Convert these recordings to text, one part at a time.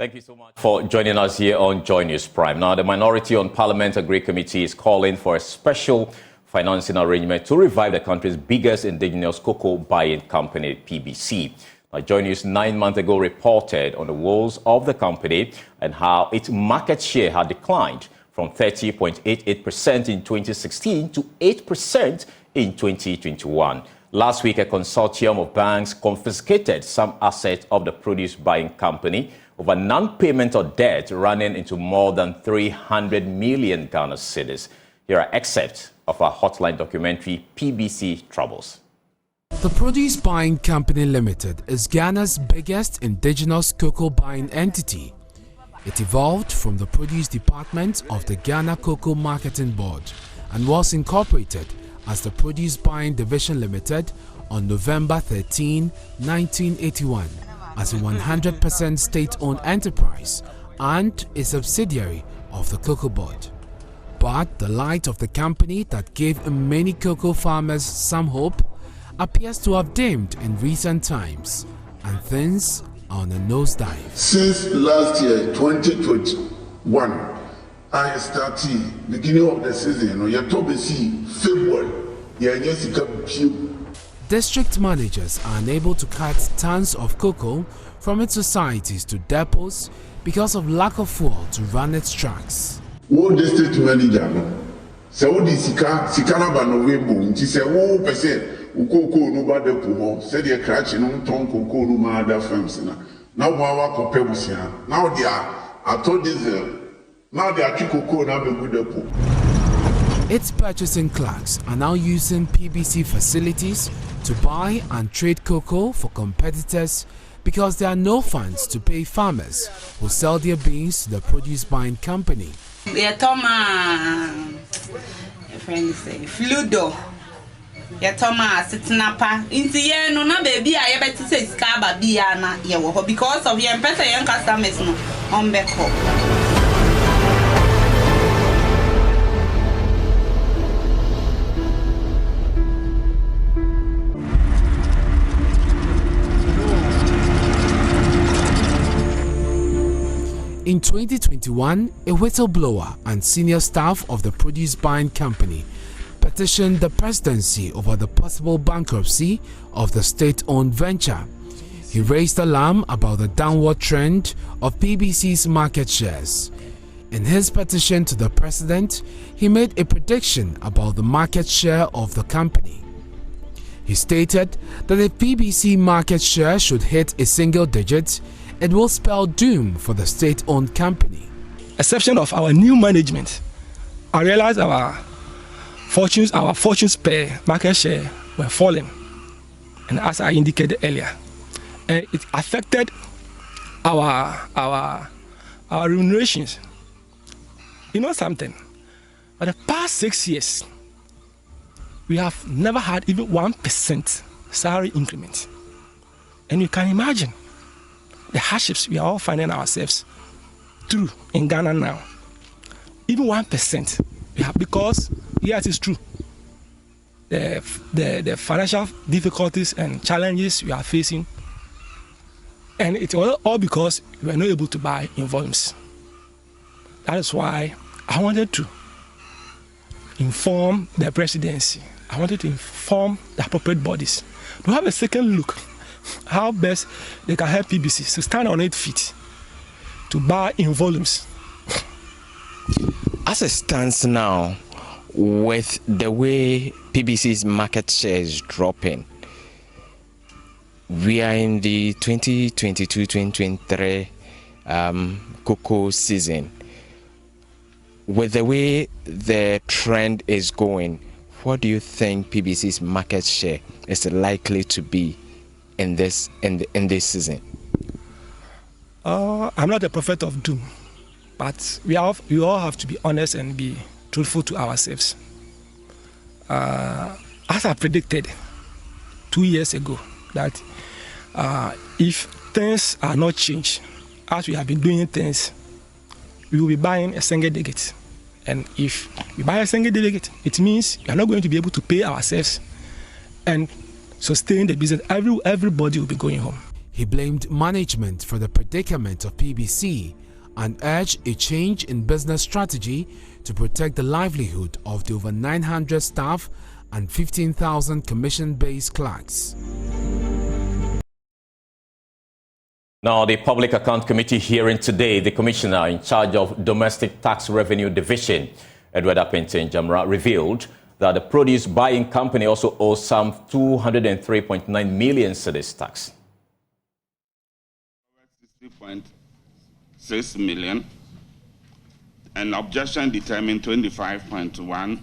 Thank you so much for joining us here on JoyNews Prime. Now, the Minority on Parliament Agri Committee is calling for a special financing arrangement to revive the country's biggest indigenous cocoa buying company, PBC. Now, JoyNews 9 months ago reported on the woes of the company and how its market share had declined from 30.88% in 2016 to 8% in 2021. Last week, a consortium of banks confiscated some assets of the produce buying company over non-payment of debt running into more than 300 million Ghana cedis. Here are excerpts of our hotline documentary, PBC Troubles. The Produce Buying Company Limited is Ghana's biggest indigenous cocoa buying entity. It evolved from the Produce Department of the Ghana Cocoa Marketing Board and was incorporated as the Produce Buying Division Limited on November 13, 1981 as a 100% state-owned enterprise and a subsidiary of the Cocoa Board. But the light of the company that gave many cocoa farmers some hope appears to have dimmed in recent times, and things are on a nosedive. Since last year, 2021, I started beginning of the season, February. District managers are unable to cut tons of cocoa from its societies to depots because of lack of fuel to run its trucks. What district manager? So the Sikana Banovebo, she said, oh, percent, Ukoko no bad depo, said the cratch no ton cocoa no other firms. Now, our Copebusia. Now they are, I told this, now they are cocoa now be good depo. Its purchasing clerks are now using PBC facilities to buy and trade cocoa for competitors because there are no funds to pay farmers who sell their beans to the produce buying company. Your Toma, your friend say, Fludo. Your Toma sitting up in the year, no, baby, I better say Scaba Biana, because of your better young customers on Becco. In 2021, a whistleblower and senior staff of the produce buying company petitioned the presidency over the possible bankruptcy of the state-owned venture. He raised alarm about the downward trend of PBC's market shares. In his petition to the president, he made a prediction about the market share of the company. He stated that if PBC market share should hit a single digit, it will spell doom for the state-owned company. Exception of our new management, I realized our fortunes per market share were falling, and as I indicated earlier, and it affected our remunerations. You know something? For the past 6 years, we have never had even 1% salary increment, and you can imagine the hardships we are all finding ourselves through in Ghana now. Even 1%, we have, because yes, it's true. The financial difficulties and challenges we are facing, and it's all because we are not able to buy in volumes. That is why I wanted to inform the presidency. I wanted to inform the appropriate bodies to have a second look how best they can help PBC to stand on its feet to buy in volumes. As it stands now, with the way PBC's market share is dropping, we are in the 2022-2023 cocoa season. With the way the trend is going, what do you think PBC's market share is likely to be in this season? I'm not a prophet of doom, but we all have to be honest and be truthful to ourselves. As I predicted 2 years ago, that if things are not changed as we have been doing things, we will be buying a single digit. And if we buy a single digit, it means we are not going to be able to pay ourselves and sustain the business. Everybody will be going home. He blamed management for the predicament of PBC and urged a change in business strategy to protect the livelihood of the over 900 staff and 15,000 commission-based clerks. Now, the Public Account Committee hearing today, the Commissioner in charge of Domestic Tax Revenue Division, Edward Appincton Jamra, revealed that the produce buying company also owes some 203.9 million cedis tax. 60.6 million. An objection determined 25.1.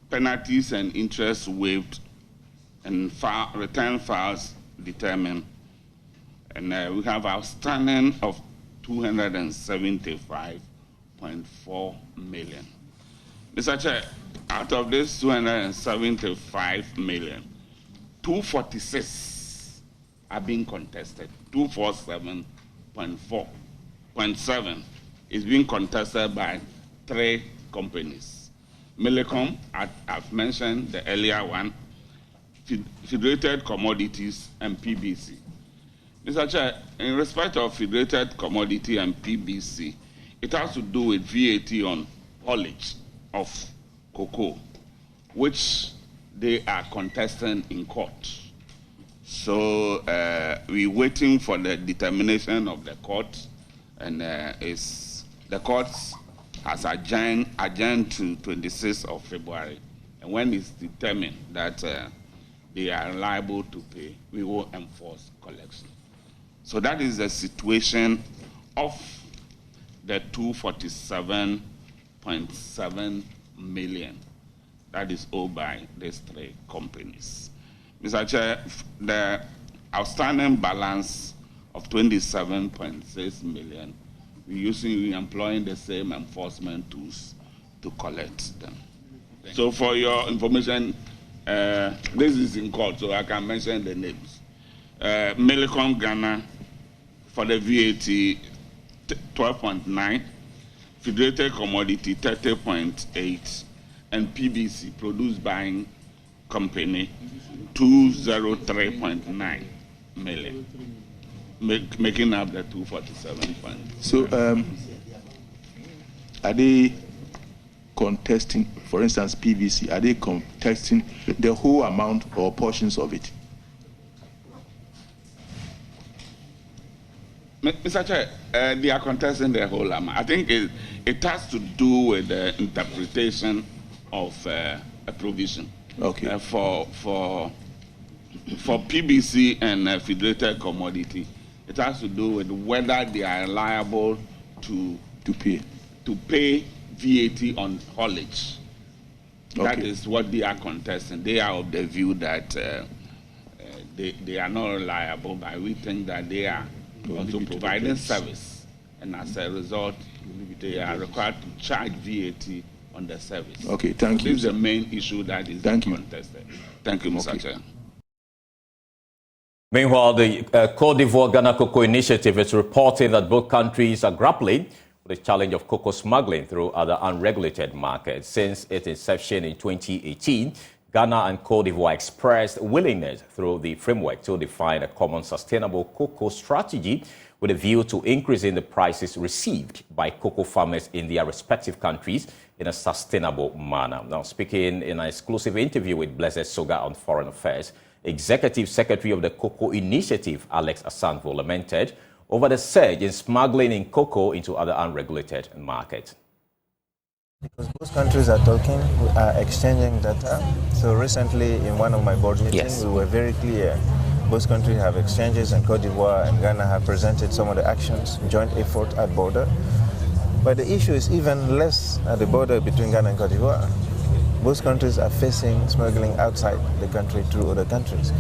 Penalties and interest waived, and return files determined. And we have outstanding of 275.4 million. Mr. Chair, out of this 275 million, 246 are being contested. 247.7 is being contested by 3 companies. Millicom, I've mentioned the earlier one, Federated Commodities, and PBC. Mr. Chair, in respect of Federated Commodity and PBC, it has to do with VAT on haulage of cocoa, which they are contesting in court. So we're waiting for the determination of the court, and the court has adjourned to 26th of February. And when it's determined that they are liable to pay, we will enforce collection. So that is the situation of the 247.7 million that is owed by these 3 companies. Mr. Chair, the outstanding balance of 27.6 million, we're employing the same enforcement tools to collect them. So for your information, this is in court, so I can mention the names. Millicom Ghana for the VAT 12.9, Federated Commodity 30.8, and PBC, Produce Buying Company, 203.9 million, making up the 247. So are they contesting, for instance, PBC, are they contesting the whole amount or portions of it? Mr. Chair, they are contesting the whole amount. I think it has to do with the interpretation of a provision. Okay. For PBC and Federated Commodity, it has to do with whether they are liable to pay VAT on haulage. Okay. That is what they are contesting. They are of the view that they are not liable, but we think that they are also providing service, and as a result, they are required to charge VAT on the service. Okay, thank you. This is the main issue that is contested. Thank you, Mr. Chair. Meanwhile, the Côte d'Ivoire Ghana Cocoa Initiative is reporting that both countries are grappling with the challenge of cocoa smuggling through other unregulated markets. Since its inception in 2018, Ghana and Côte d'Ivoire expressed willingness through the framework to define a common sustainable cocoa strategy with a view to increasing the prices received by cocoa farmers in their respective countries in a sustainable manner. Now, speaking in an exclusive interview with Blessed Soga on Foreign Affairs, Executive Secretary of the Cocoa Initiative, Alex Asanvo, lamented over the surge in smuggling in cocoa into other unregulated markets. Because both countries are talking, are exchanging data. So recently in one of my board meetings, we were very clear. Both countries have exchanges, and Côte d'Ivoire and Ghana have presented some of the actions, joint effort at border. But the issue is even less at the border between Ghana and Côte d'Ivoire. Both countries are facing smuggling outside the country through other countries.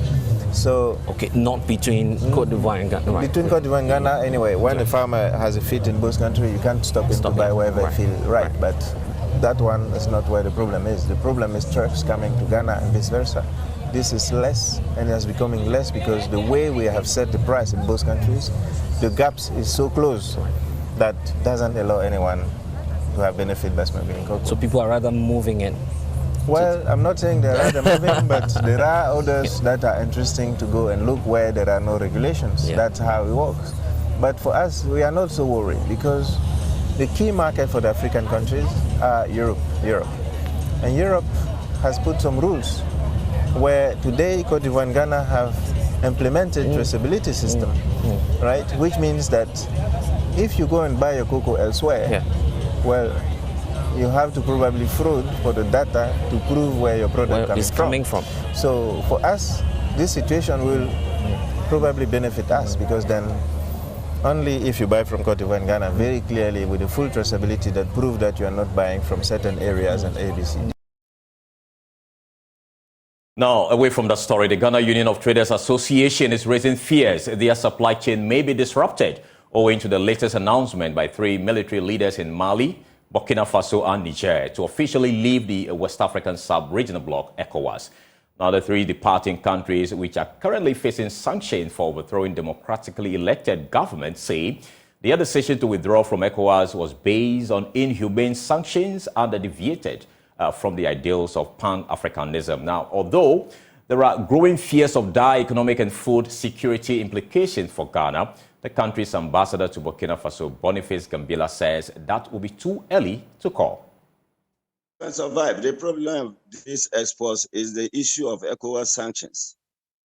So, okay, not between Côte d'Ivoire and Ghana. Right. Between Côte d'Ivoire and Ghana, anyway. When a farmer has a fit in both countries, you can't stop him to buy wherever he feels right. But that one is not where the problem is. The problem is trucks coming to Ghana and vice versa. This is less, and it is becoming less because the way we have set the price in both countries, the gaps is so close that doesn't allow anyone to have benefit by smuggling cocoa. So people are rather moving in Well, I'm not saying there are them moving, but there are others that are interesting to go and look where there are no regulations. Yeah. That's how it works. But for us, we are not so worried because the key market for the African countries are Europe. And Europe has put some rules where today Cote d'Ivoire and Ghana have implemented traceability system, right? Which means that if you go and buy your cocoa elsewhere, well, you have to probably fraud for the data to prove where your product coming from. So for us, this situation will probably benefit us because then only if you buy from Cote d'Ivoire and Ghana very clearly with the full traceability that prove that you are not buying from certain areas and ABC. Now, away from that story, the Ghana Union of Traders Association is raising fears their supply chain may be disrupted owing to the latest announcement by 3 military leaders in Mali, Burkina Faso and Niger to officially leave the West African sub-regional bloc, ECOWAS. Now, the 3 departing countries, which are currently facing sanctions for overthrowing democratically elected governments, say their decision to withdraw from ECOWAS was based on inhumane sanctions and deviated from the ideals of Pan-Africanism. Now, although there are growing fears of dire economic and food security implications for Ghana, the country's ambassador to Burkina Faso, Boniface Gambila, says that will be too early to call. Can survive. The problem of these exports is the issue of ECOWAS sanctions.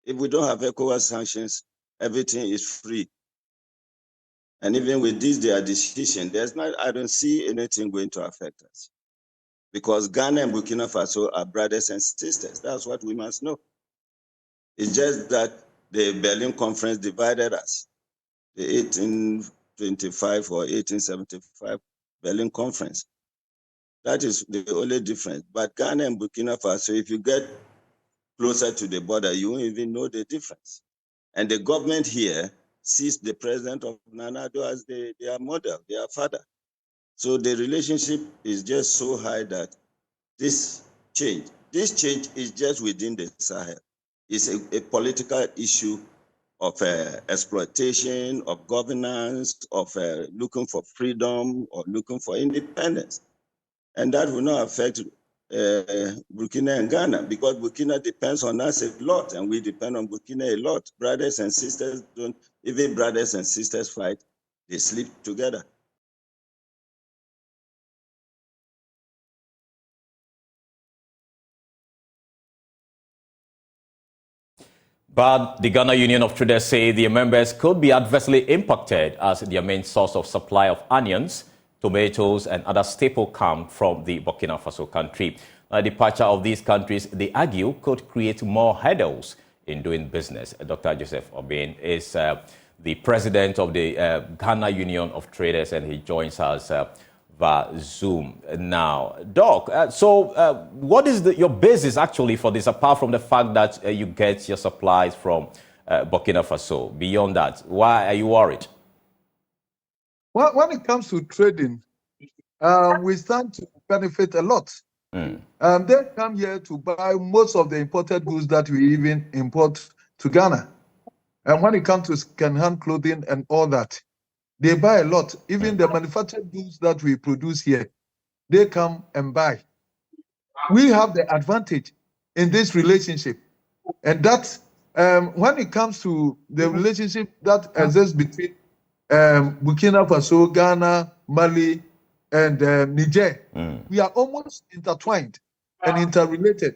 If we don't have ECOWAS sanctions, everything is free. And even with this, their decision, I don't see anything going to affect us. Because Ghana and Burkina Faso are brothers and sisters. That's what we must know. It's just that the Berlin Conference divided us. The 1825 or 1875 Berlin Conference. That is the only difference. But Ghana and Burkina Faso, if you get closer to the border, you won't even know the difference. And the government here sees the president of Nana Addo as their mother, their father. So the relationship is just so high that this change is just within the Sahel. It's a political issue of exploitation, of governance, of looking for freedom or looking for independence. And that will not affect Burkina and Ghana because Burkina depends on us a lot and we depend on Burkina a lot. Brothers and sisters don't, even brothers and sisters fight, they sleep together. But the Ghana Union of Traders say their members could be adversely impacted as their main source of supply of onions, tomatoes and other staples come from the Burkina Faso country. The departure of these countries, they argue, could create more hurdles in doing business. Dr. Joseph Obin is the president of the Ghana Union of Traders and he joins us via Zoom now. Doc, what is your basis actually for this, apart from the fact that you get your supplies from Burkina Faso? Beyond that, why are you worried? Well, when it comes to trading, we stand to benefit a lot. They come here to buy most of the imported goods that we even import to Ghana. And when it comes to second-hand clothing and all that, they buy a lot. Even the manufactured goods that we produce here, they come and buy. We have the advantage in this relationship. And that, when it comes to the relationship that exists between Burkina Faso, Ghana, Mali, and Niger, we are almost intertwined and interrelated.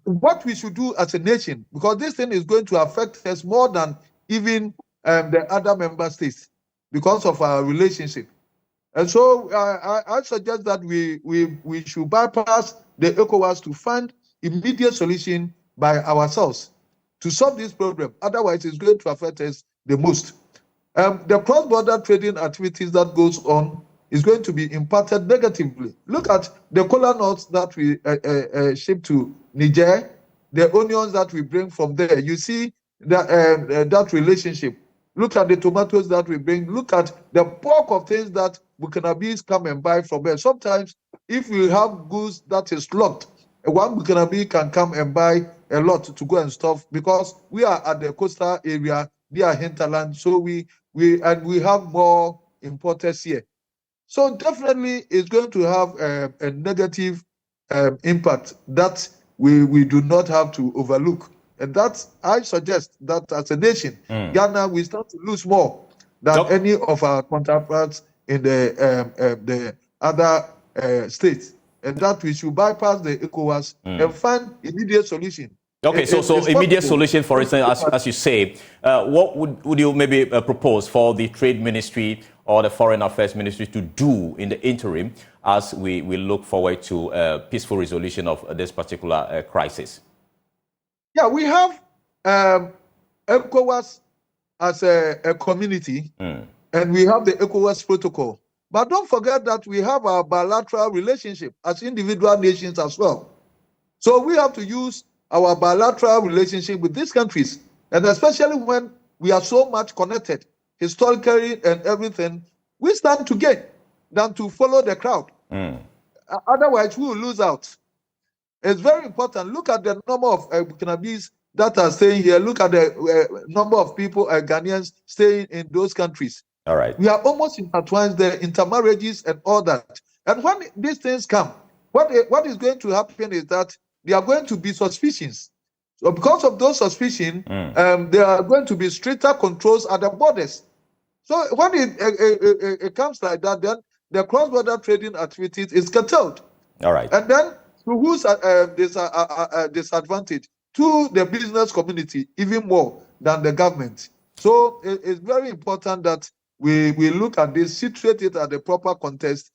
What we should do as a nation, because this thing is going to affect us more than even the other member states because of our relationship. And so I suggest that we should bypass the ECOWAS to find immediate solution by ourselves to solve this problem. Otherwise, it's going to affect us the most. The cross-border trading activities that goes on is going to be impacted negatively. Look at the cola nuts that we ship to Niger, the onions that we bring from there. You see that relationship. Look at the tomatoes that we bring. Look at the bulk of things that Burkinabés come and buy from there. Sometimes, if we have goods that is locked, one Burkinabé can come and buy a lot to go and stuff because we are at the coastal area, they are hinterland, so we have more importers here. So definitely it's going to have a negative impact that we do not have to overlook. And that's, I suggest that as a nation, Ghana, we start to lose more than any of our counterparts in the other states. And that we should bypass the ECOWAS and find immediate solution. Okay, so immediate solution, for instance, as you say, what would you maybe propose for the Trade Ministry or the Foreign Affairs Ministry to do in the interim as we look forward to a peaceful resolution of this particular crisis? Yeah, we have ECOWAS as a community, and we have the ECOWAS protocol. But don't forget that we have our bilateral relationship as individual nations as well. So we have to use our bilateral relationship with these countries, and especially when we are so much connected historically and everything, we stand to gain than to follow the crowd. Otherwise, we will lose out. It's very important. Look at the number of Burkinabes that are staying here. Look at the number of people, Ghanaians, staying in those countries. All right. We are almost intertwined, the intermarriages and all that. And when these things come, what is going to happen is that there are going to be suspicions. So because of those suspicions, there are going to be stricter controls at the borders. So when it comes like that, then the cross-border trading activities is curtailed. All right. And then to whose disadvantage? To the business community, even more than the government. So it's very important that we look at this, situate it at the proper context,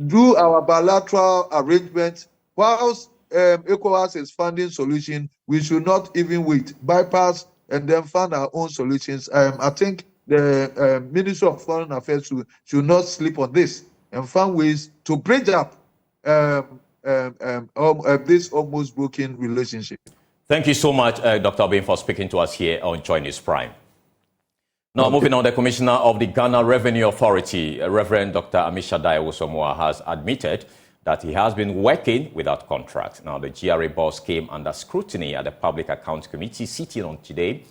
do our bilateral arrangements. Whilst ECOWAS is finding solution, we should not even wait, bypass and then find our own solutions. I think the Ministry of Foreign Affairs should not sleep on this and find ways to bridge up this almost broken relationship. Thank you so much, Dr. Obin, for speaking to us here on JoyNews Prime. Now, moving on, the Commissioner of the Ghana Revenue Authority, Reverend Dr. Amishadai Wosomoa, has admitted that he has been working without contract. Now, the GRA boss came under scrutiny at the Public Accounts Committee sitting on today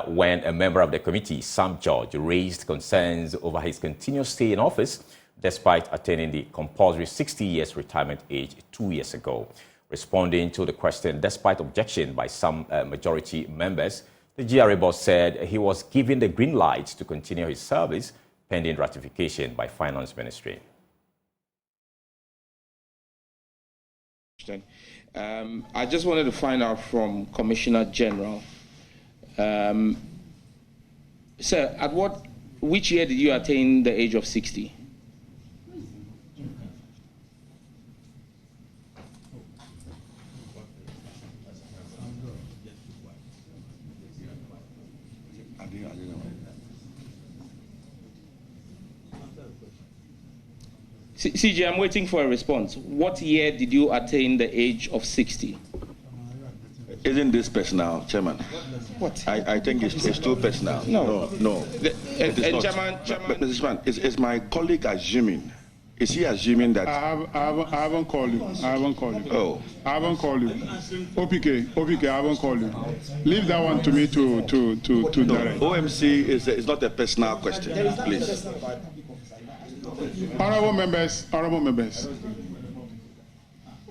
when a member of the committee, Sam George, raised concerns over his continuous stay in office despite attaining the compulsory 60 years retirement age 2 years ago. Responding to the question, despite objection by some majority members, the GRA boss said he was given the green light to continue his service pending ratification by Finance Ministry. I just wanted to find out from Commissioner General, sir, which year did you attain the age of 60? CJ, I'm waiting for a response. What year did you attain the age of 60? Isn't this personal, Chairman? What? I think it's too personal. No. It is not. Chairman, Mr. Chairman, is my colleague assuming? Is he assuming that? I haven't called you. I haven't called you. Oh. I haven't called you. OPK, I haven't called you. Leave that one to me to direct. OMC is not a personal question, please. Honorable members,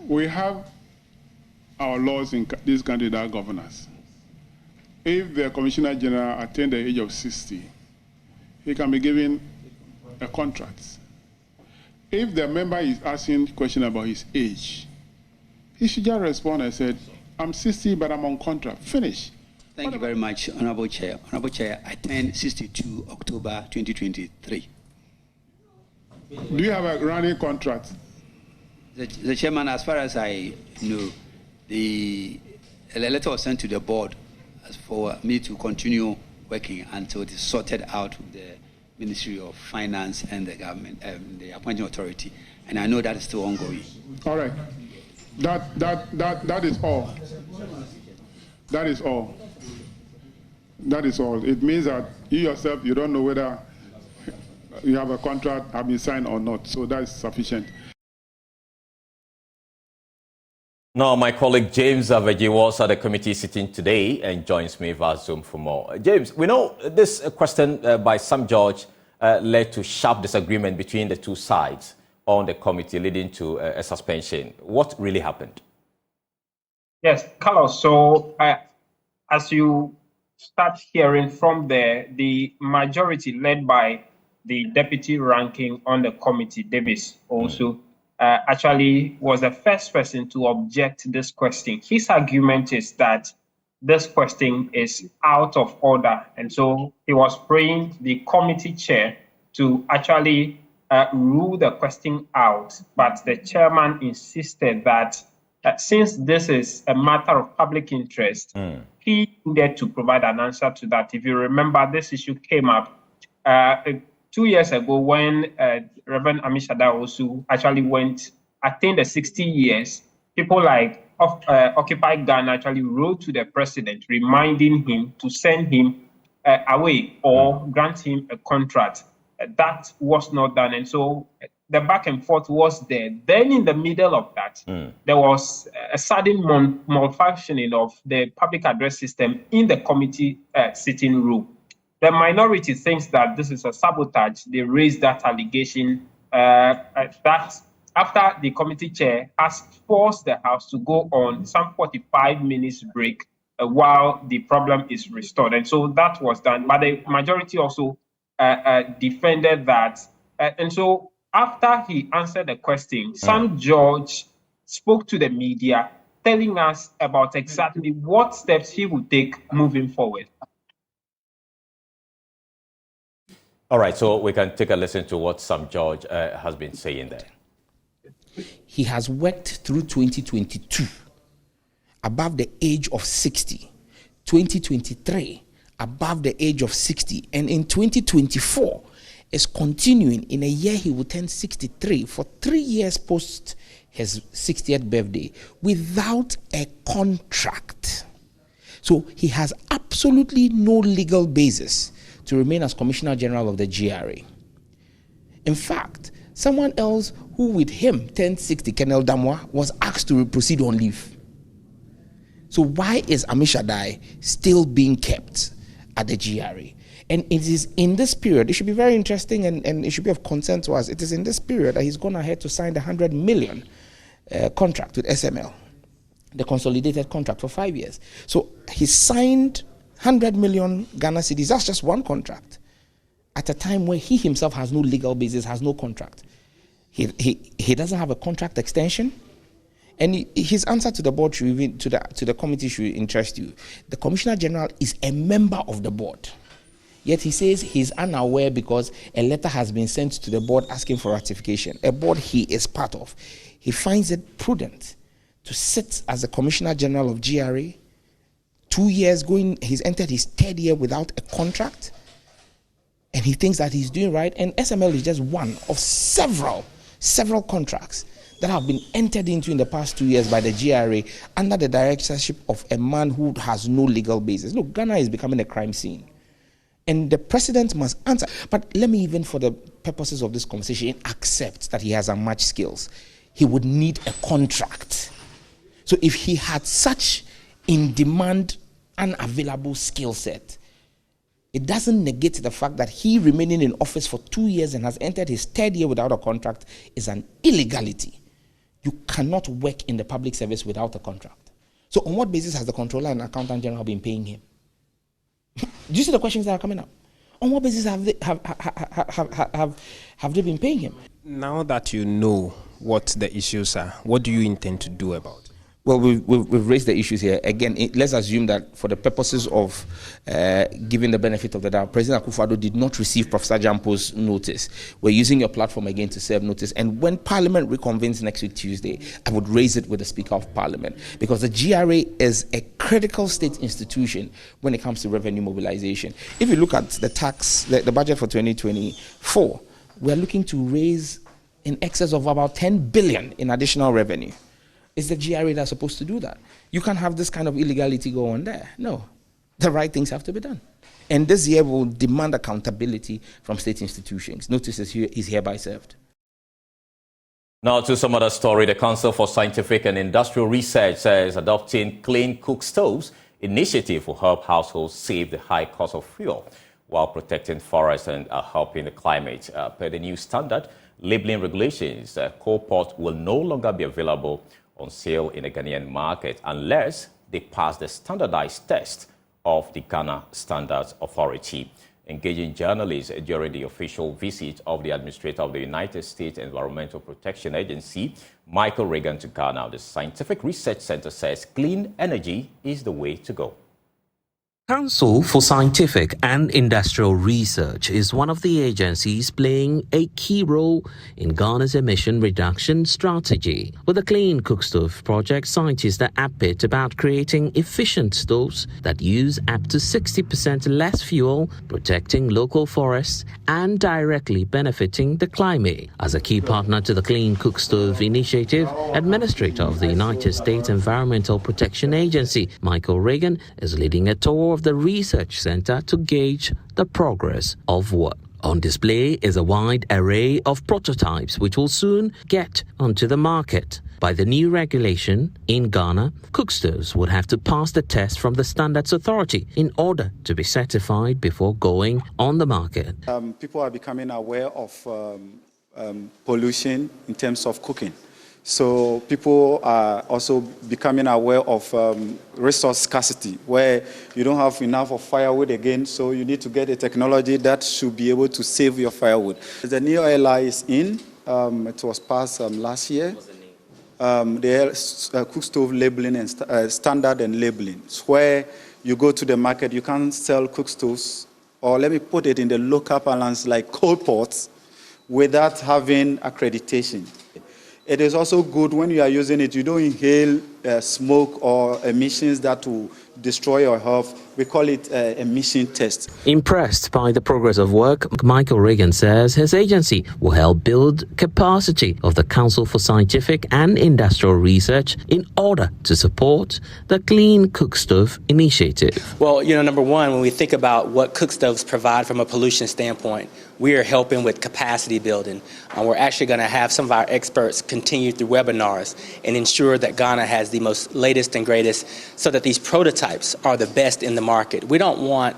we have our laws in this country that govern us. If the Commissioner General attained the age of 60, he can be given a contract. If the member is asking a question about his age, he should just respond and say, I'm 60, but I'm on contract. Finish. Thank you very much, Honorable Chair. Honorable Chair, I turned 62 October 2023. Do you have a running contract? The Chairman, as far as I know, a letter was sent to the board for me to continue working until it is sorted out with the Ministry of Finance and the government, the appointing authority, and I know that is still ongoing. All right, that is all. That is all. That is all. It means that you yourself, you don't know whether you have a contract have been signed or not, so that is sufficient. Now, my colleague James Aveji was at the committee sitting today and joins me via Zoom for more. James, we know this question by Sam George led to sharp disagreement between the two sides on the committee, leading to a suspension. What really happened? Yes, Carlos. So as you start hearing from there, the majority led by the deputy ranking on the committee, Davis, also actually was the first person to object to this question. His argument is that this question is out of order. And so he was praying the committee chair to actually rule the question out. But the chairman insisted that since this is a matter of public interest, he needed to provide an answer to that. If you remember, this issue came up 2 years ago when Reverend Amishada Osu actually attained the 60 years. People like Occupy Ghana actually wrote to the president reminding him to send him away or grant him a contract. That was not done. And so the back and forth was there. Then in the middle of that, there was a sudden malfunctioning of the public address system in the committee sitting room. The minority thinks that this is a sabotage. They raised that allegation that after the committee chair has forced the House to go on some 45 minutes break while the problem is restored. And so that was done. But the majority also defended that. And so after he answered the question, Sam George spoke to the media, telling us about exactly what steps he would take moving forward. All right, so we can take a listen to what Sam George has been saying there. He has worked through 2022 above the age of 60, 2023 above the age of 60, and in 2024 is continuing. In a year he will turn 63 for 3 years post his 60th birthday without a contract. So he has absolutely no legal basis to remain as Commissioner General of the GRA. In fact, someone else who with him turned 60, Colonel Damwa, was asked to proceed on leave. So why is Amishadai still being kept at the GRA? And it is in this period, it should be very interesting and it should be of concern to us. It is in this period that he's gone ahead to sign the 100 million contract with SML, the consolidated contract for 5 years. So he signed 100 million Ghana cedis. That's just one contract at a time where he himself has no legal basis, has no contract. He doesn't have a contract extension. And his answer to the board should even to the committee should interest you. The Commissioner General is a member of the board. Yet he says he's unaware because a letter has been sent to the board asking for ratification, a board he is part of. He finds it prudent to sit as the Commissioner General of GRA. 2 years going, he's entered his 3rd year without a contract. And he thinks that he's doing right. And SML is just one of several contracts that have been entered into in the past 2 years by the GRA under the directorship of a man who has no legal basis. Look, Ghana is becoming a crime scene. And the president must answer. But let me even, for the purposes of this conversation, accept that he has unmatched skills. He would need a contract. So if he had such in-demand, unavailable skill set, it doesn't negate the fact that he remaining in office for 2 years and has entered his 3rd year without a contract is an illegality. You cannot work in the public service without a contract. So on what basis has the Comptroller and Accountant General been paying him? Do you see the questions that are coming up? On what basis have they been paying him? Now that you know what the issues are, what do you intend to do about it? Well, we've raised the issues here. Again, let's assume that for the purposes of giving the benefit of the doubt, President Akufo-Addo did not receive Professor Jampo's notice. We're using your platform again to serve notice. And when Parliament reconvenes next week, Tuesday, I would raise it with the Speaker of Parliament. Because the GRA is a critical state institution when it comes to revenue mobilization. If you look at the budget for 2024, we're looking to raise in excess of about 10 billion in additional revenue. Is the GRA that's supposed to do that? You can't have this kind of illegality go on there. No. The right things have to be done. And this year will demand accountability from state institutions. Notice is hereby served. Now to some other story. The Council for Scientific and Industrial Research says adopting clean cook stoves initiative will help households save the high cost of fuel. while protecting forests and helping the climate. Per the new standard labeling regulations, coal pot will no longer be available on sale in the Ghanaian market unless they pass the standardized test of the Ghana Standards Authority. Engaging journalists during the official visit of the Administrator of the United States Environmental Protection Agency, Michael Reagan, to Ghana, the Scientific Research Center says clean energy is the way to go. Council for Scientific and Industrial Research is one of the agencies playing a key role in Ghana's emission reduction strategy. With the Clean Cookstove project, scientists are upbeat about creating efficient stoves that use up to 60% less fuel, protecting local forests and directly benefiting the climate. As a key partner to the Clean Cookstove initiative, Administrator of the United States Environmental Protection Agency, Michael Reagan, is leading a tour of the research center to gauge the progress of work. On display is a wide array of prototypes which will soon get onto the market. By the new regulation in Ghana, cookstoves would have to pass the test from the Standards Authority in order to be certified before going on the market. People are becoming aware of pollution in terms of cooking. So people are also becoming aware of resource scarcity, where you don't have enough of firewood again, so you need to get a technology that should be able to save your firewood. The new LI is in. It was passed last year. The cookstove labeling and standard and labeling. It's where you go to the market, you can't sell cookstoves, or let me put it in the local balance, like coal pots, without having accreditation. It is also good when you are using it, you don't inhale smoke or emissions that will destroy your health. We call it emission test. Impressed by the progress of work, Michael Reagan says his agency will help build capacity of the Council for Scientific and Industrial Research in order to support the Clean Cookstove initiative. Well, number one, when we think about what cookstoves provide from a pollution standpoint, we are helping with capacity building. We're actually going to have some of our experts continue through webinars and ensure that Ghana has the most latest and greatest so that these prototypes are the best in the market. We don't want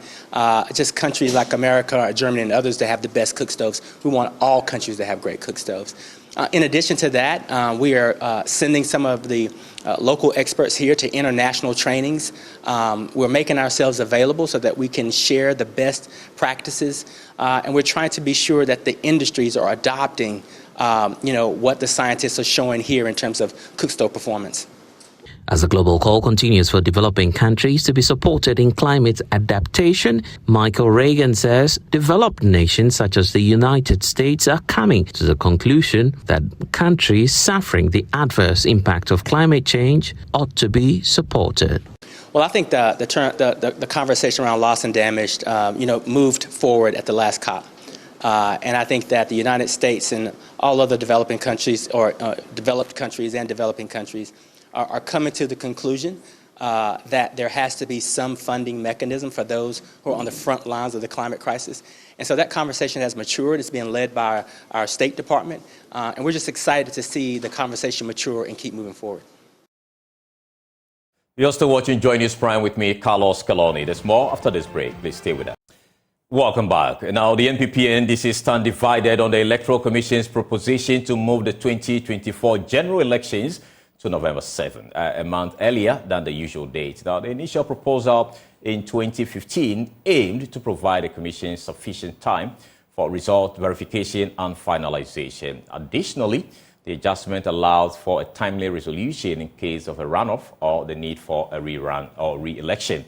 just countries like America or Germany and others to have the best cookstoves. We want all countries to have great cookstoves. In addition to that, we are sending some of the local experts here to international trainings. We're making ourselves available so that we can share the best practices, and we're trying to be sure that the industries are adopting what the scientists are showing here in terms of cookstove performance. As the global call continues for developing countries to be supported in climate adaptation, Michael Reagan says developed nations such as the United States are coming to the conclusion that countries suffering the adverse impact of climate change ought to be supported. Well, I think the conversation around loss and damage, moved forward at the last COP. And I think that the United States and all other developing countries, or developed countries and developing countries, are coming to the conclusion that there has to be some funding mechanism for those who are on the front lines of the climate crisis. And so that conversation has matured. It's being led by our State Department. And we're just excited to see the conversation mature and keep moving forward. You're still watching JoyNews Prime with me, Carlos Caloni. There's more after this break. Please stay with us. Welcome back. Now, the NPP and NDC stand divided on the Electoral Commission's proposition to move the 2024 general elections to November 7, a month earlier than the usual date. Now, the initial proposal in 2015 aimed to provide the Commission sufficient time for result verification and finalization. Additionally, the adjustment allowed for a timely resolution in case of a runoff or the need for a rerun or re-election.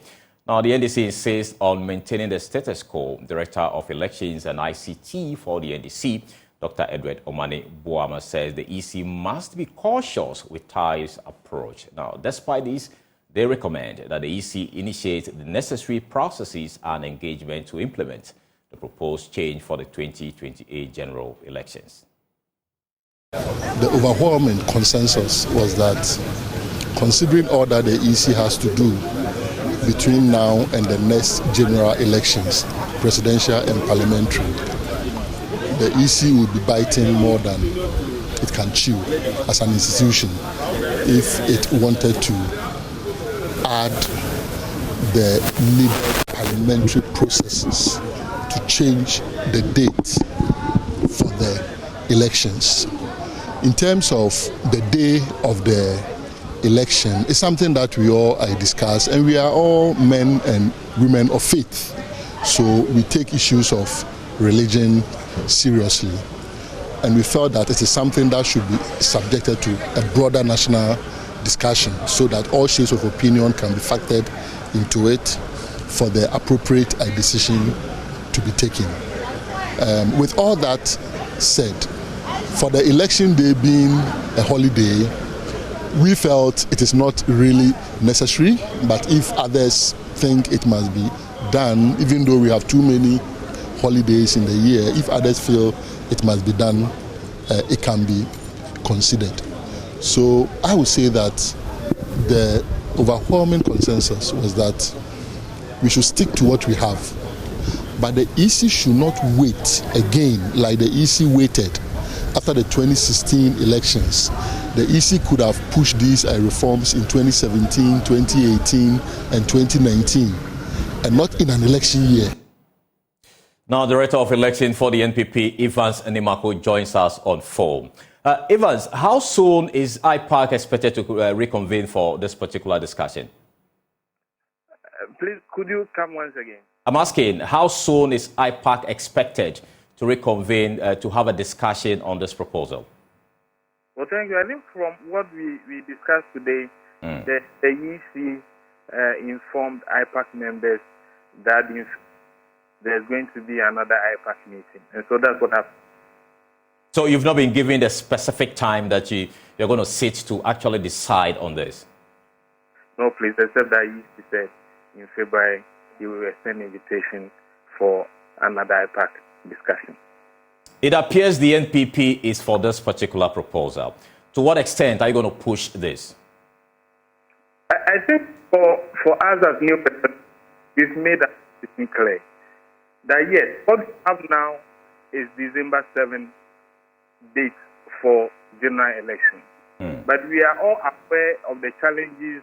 Now, the NDC insists on maintaining the status quo. Director of Elections and ICT for the NDC, Dr. Edward Omane Boama, says the EC must be cautious with TIE's approach. Now, despite this, they recommend that the EC initiate the necessary processes and engagement to implement the proposed change for the 2028 general elections. The overwhelming consensus was that, considering all that the EC has to do between now and the next general elections, presidential and parliamentary, the EC would be biting more than it can chew as an institution if it wanted to add the needed parliamentary processes to change the date for the elections. In terms of the day of the election, it's something that we all discuss, and we are all men and women of faith. So we take issues of religion seriously. And we felt that it is something that should be subjected to a broader national discussion so that all shades of opinion can be factored into it for the appropriate decision to be taken. With all that said, for the election day being a holiday, we felt it is not really necessary, but if others think it must be done, even though we have too many holidays in the year, if others feel it must be done, it can be considered. So I would say that the overwhelming consensus was that we should stick to what we have. But the EC should not wait again like the EC waited after the 2016 elections. The EC could have pushed these reforms in 2017, 2018, and 2019, and not in an election year. Now, Director of Election for the NPP, Evans Nimako, joins us on phone. Evans, how soon is IPAC expected to reconvene for this particular discussion? Please, could you come once again? I'm asking, how soon is IPAC expected to reconvene to have a discussion on this proposal? Well, thank you. I think from what we discussed today, the EC informed IPAC members that there's going to be another IPAC meeting. And so that's what happened. So you've not been given the specific time that you're going to sit to actually decide on this? No, please, except that EC said in February he will extend invitation for another IPAC discussion. It appears the NPP is for this particular proposal. To what extent are you going to push this? I think for us as new people, we've made it clear that yes, what we have now is December 7th date for general election. But we are all aware of the challenges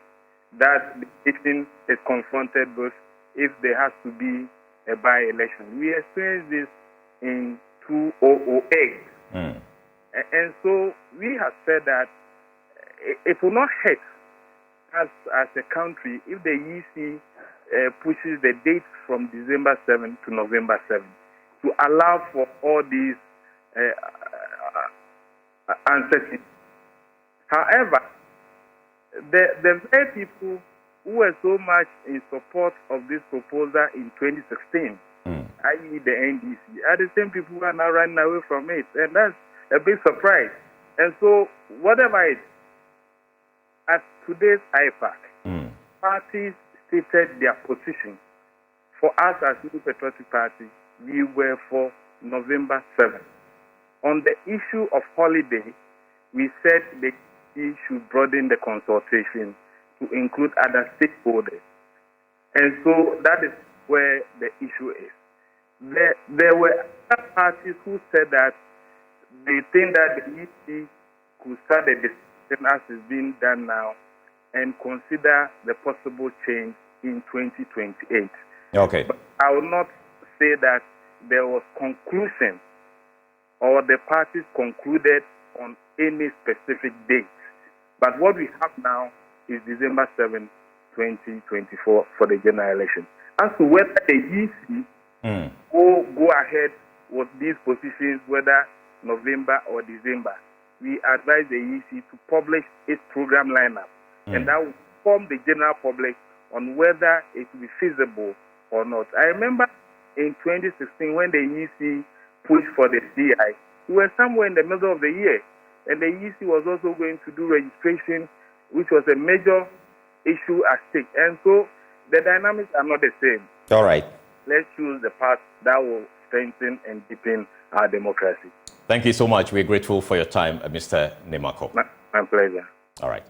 that the nation is confronted with if there has to be a by-election. We experienced this in 2008. And so we have said that it will not hurt us as a country if the EC pushes the date from December 7th to November 7th to allow for all these uncertainties. However, the very people who were so much in support of this proposal in 2016, i.e. the NDC, are the same people who are now running away from it. And that's a big surprise. And so, whatever it is, at today's IPAC, parties stated their position. For us as New Patriotic Party, we were for November 7th. On the issue of holiday, we said the EC should broaden the consultation to include other stakeholders. And so that is where the issue is. There were other parties who said that they think that the EC could start the discussion as is being done now and consider the possible change in 2028. Okay. But I will not say that there was conclusion or the parties concluded on any specific date. But what we have now is December 7, 2024 for the general election. As to whether the EC will go ahead with these positions, whether November or December, we advise the EC to publish its program lineup, and that will inform the general public on whether it will be feasible or not. I remember in 2016 when the EC pushed for the CI, we were somewhere in the middle of the year, and the EC was also going to do registration, which was a major issue at stake. And so the dynamics are not the same. All right. Let's choose the path that will strengthen and deepen our democracy. Thank you so much. We're grateful for your time, Mr. Nimako. My pleasure. All right.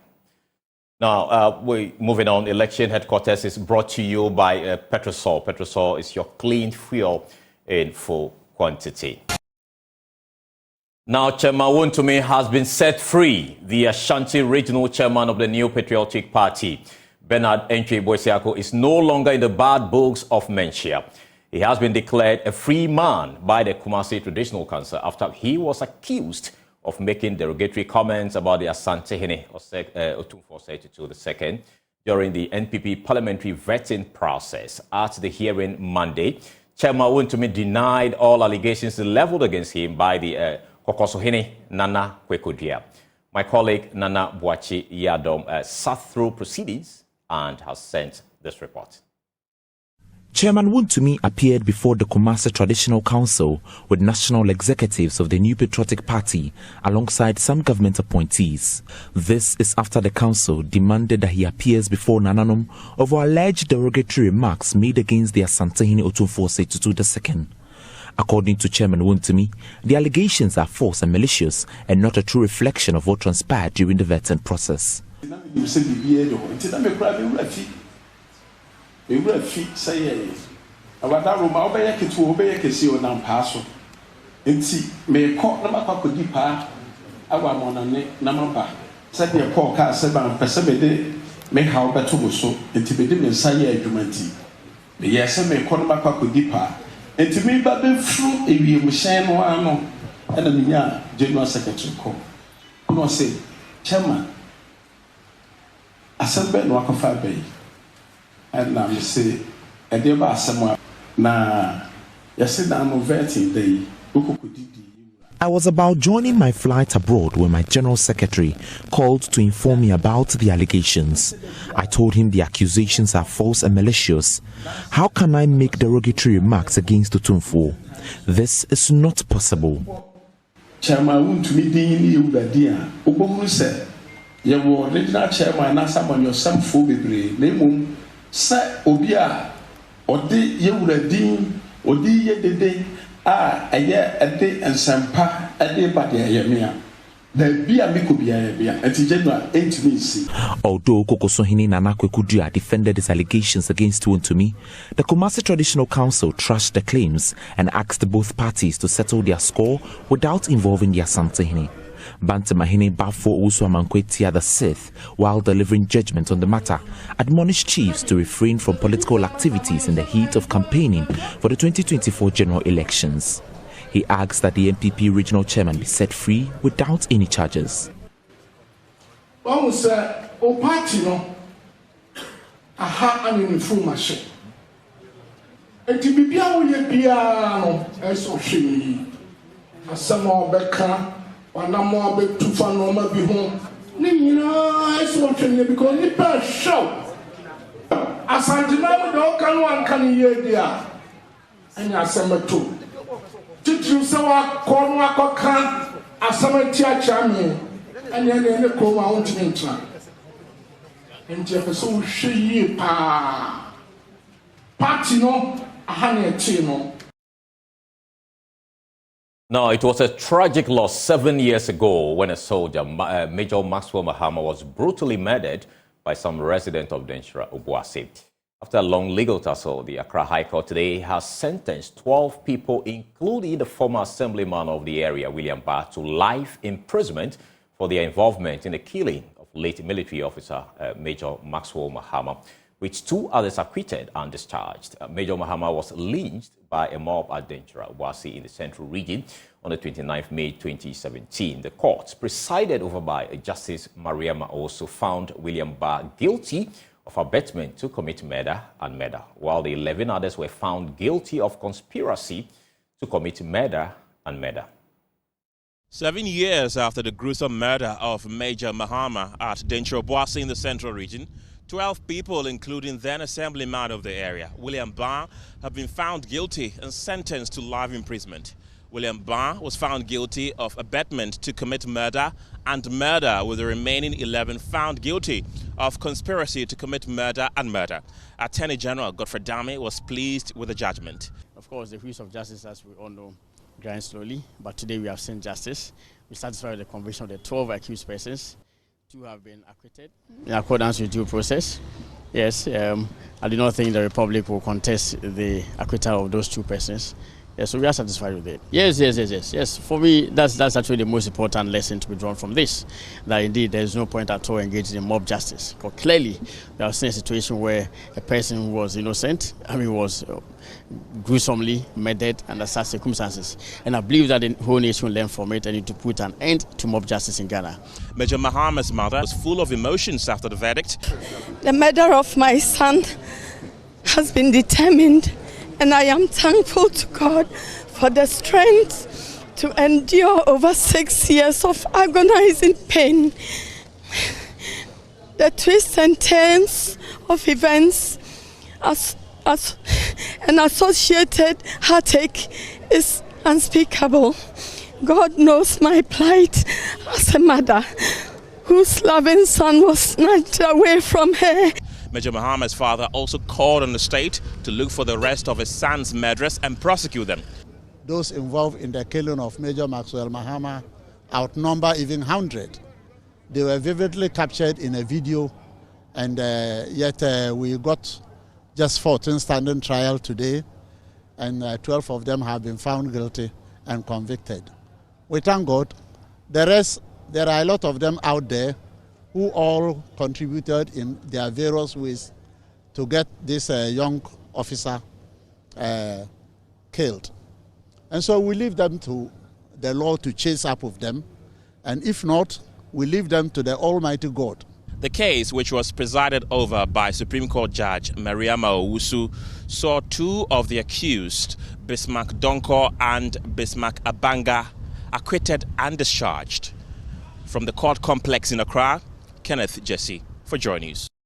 Now, we're moving on. Election headquarters is brought to you by Petrosol. Petrosol is your clean fuel in full quantity. Now, Chairman Wontumi has been set free. The Ashanti Regional Chairman of the New Patriotic Party, Bernard Entry Boisiako, is no longer in the bad books of Menchia. He has been declared a free man by the Kumasi Traditional Council after he was accused of making derogatory comments about the Asantehene Otumfuo Osei II during the NPP parliamentary vetting process. At the hearing Monday, Chairman Wontumi denied all allegations leveled against him by the Kokosohene Nana Kwekodua. My colleague Nana Boachi Yadom sat through proceedings and has sent this report. Chairman Wontumi appeared before the Kumasi Traditional Council with national executives of the New Patriotic Party alongside some government appointees. This is after the council demanded that he appears before Nananom over alleged derogatory remarks made against the Asantehene Otumfuo Osei II. According to Chairman Wontumi, the allegations are false and malicious and not a true reflection of what transpired during the vetting process. Fi say awada roma obeye ketu obeye kesi onam paaso enti me ko na makakodi pa awa monane na mamba se de Paul ka se ban pese me de me ha obeto so enti be de me nsaye adwumanti me yese me ko na makakodi pa enti me ba be fru ewie mu hyen no ano na me nya general secretary ko no say chairman asembe no akafa bay and now you say, a dear Basama, na Yasidano vetting day. I was about joining my flight abroad when my general secretary called to inform me about the allegations. I told him the accusations are false and malicious. How can I make derogatory remarks against Otumfuo? This is not possible. Chairman won't meet the idea. Obomu said, you were regional chairman, and someone your some phobia, name. Sa obia odi yewuradin odi yedede a eye ede ensampa ede bade ayemia na bia mikobia bia antigenua intimacy. Although Kokosohene Nana Kwekodua defended his allegations against Wontumi, the Kumasi Traditional Council trashed the claims and asked both parties to settle their score without involving the Asantehene. Bantamahene Bafo Usuamankwetia VI, while delivering judgment on the matter, admonished chiefs to refrain from political activities in the heat of campaigning for the 2024 general elections. He asked that the NPP regional chairman be set free without any charges. Wanamo be tufa no ma bi ho ni nyina eso twene because ni pa show asantima mo do kan wan kan ye dia anya asamato titru se wa ko no akoka asamati acha me anya ne ko ma won tin ntra enti e so hwe pa party no ahane ti no. Now, it was a tragic loss 7 years ago when a soldier, Major Maxwell Mahama, was brutally murdered by some resident of Denchira, Obuasi. After a long legal tussle, the Accra High Court today has sentenced 12 people, including the former assemblyman of the area, William Barr, to life imprisonment for their involvement in the killing of late military officer Major Maxwell Mahama, with 2 others acquitted and discharged. Major Mahama was lynched by a mob at Denchira, Obuasi in the central region on the 29th May 2017. The court, presided over by Justice Mariama, also found William Barr guilty of abetment to commit murder and murder, while the 11 others were found guilty of conspiracy to commit murder and murder. 7 years after the gruesome murder of Major Mahama at Denchira, Obuasi in the central region, 12 people, including then assemblyman of the area, William Barr, have been found guilty and sentenced to life imprisonment. William Barr was found guilty of abetment to commit murder and murder, with the remaining 11 found guilty of conspiracy to commit murder and murder. Attorney General Godfrey Dame was pleased with the judgment. Of course, the wheels of justice, as we all know, grind slowly, but today we have seen justice. We satisfied with the conviction of the 12 accused persons. 2 have been acquitted in accordance with due process. Yes, I do not think the Republic will contest the acquittal of those 2 persons. Yeah, so we are satisfied with it. Yes. For me, that's actually the most important lesson to be drawn from this. That indeed there is no point at all engaging in mob justice. Because clearly, we have seen a situation where a person who was innocent, was gruesomely murdered under such circumstances. And I believe that the whole nation will learn from it and need to put an end to mob justice in Ghana. Major Mahama's mother was full of emotions after the verdict. The murder of my son has been determined. And I am thankful to God for the strength to endure over 6 years of agonizing pain. The twists and turns of events and associated heartache is unspeakable. God knows my plight as a mother whose loving son was snatched away from her. Major Mahama's father also called on the state to look for the rest of his son's murderers and prosecute them. Those involved in the killing of Major Maxwell Mahama outnumber even 100. They were vividly captured in a video, and yet we got just 14 standing trial today, and 12 of them have been found guilty and convicted. We thank God. The rest, there are a lot of them out there who all contributed in their various ways to get this young officer killed. And so we leave them to the law to chase up with them, and if not, we leave them to the Almighty God. The case, which was presided over by Supreme Court Judge Mariama Owusu, saw two of the accused, Bismarck Donko and Bismarck Abanga, acquitted and discharged. From the court complex in Accra, Kenneth Jesse for Joy News.